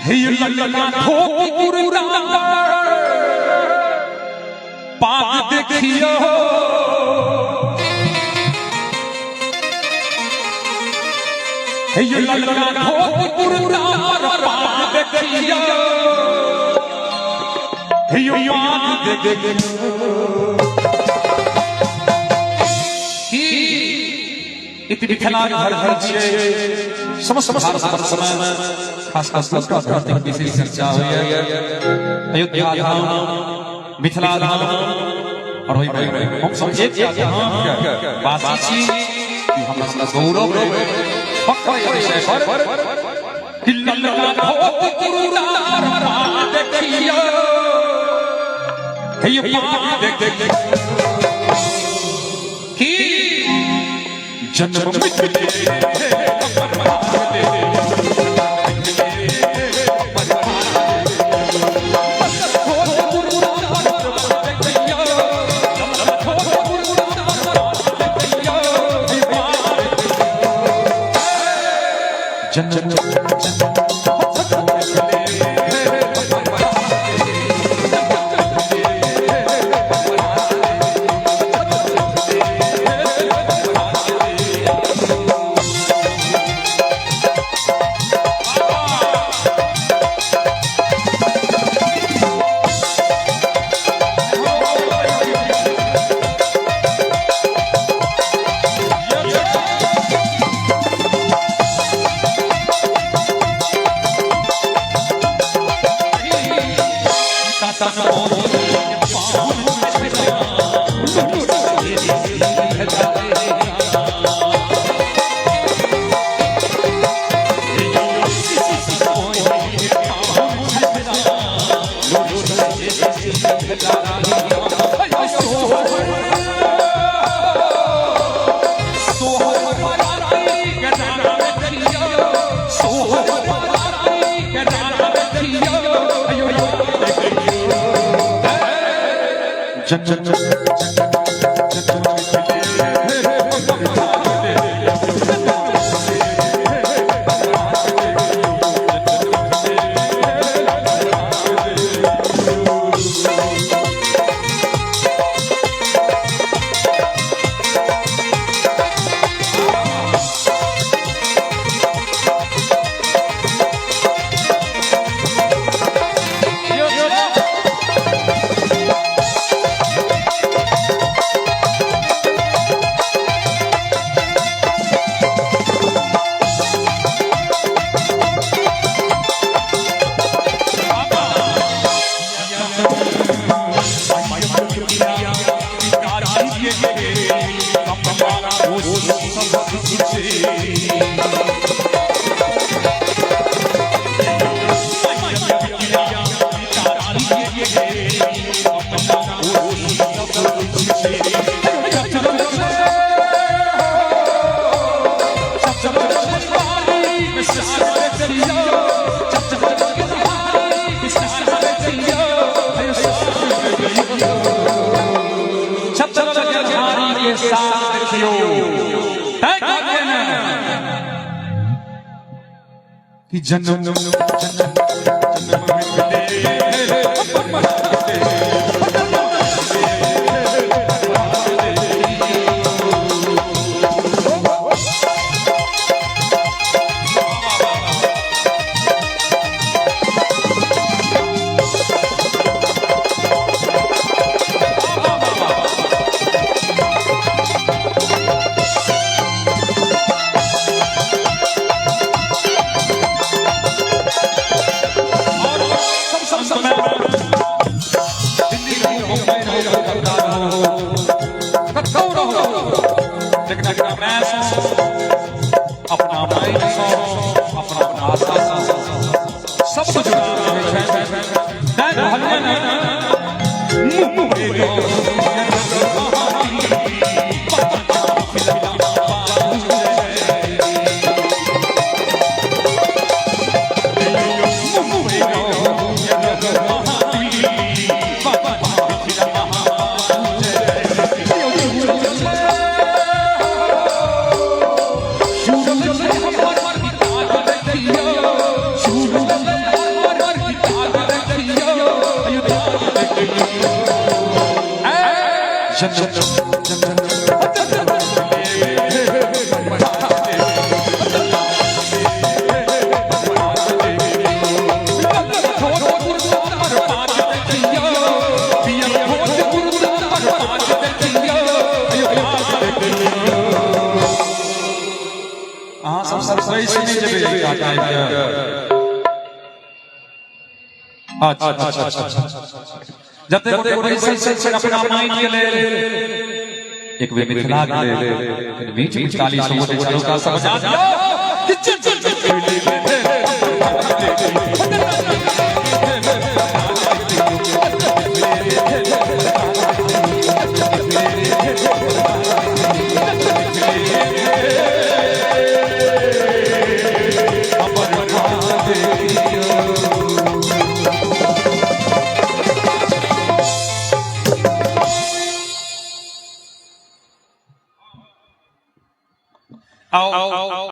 ये ललना ठोकुरा पाग देखियो ये ललना ठोकुरा पाग देखियो ये पाग देखियो इतनी खिलाड़ी हर हर छे समस्त भारत वर्ष में खास खास प्रांतिक विशेष चर्चा हुई है अयोध्या धाम मिथिला धाम और वही हम सब एक धाम वासी छी हमरा गौरव पक्का विषय पर किल्लका ठोकुरा पाग देखियो हे पाग देख की जन्म कि जन्म जब तक से अपना माइंड के ले एक वे मिथिला के ले बीच बीच काली समोसे चलो का समझा दिया आओ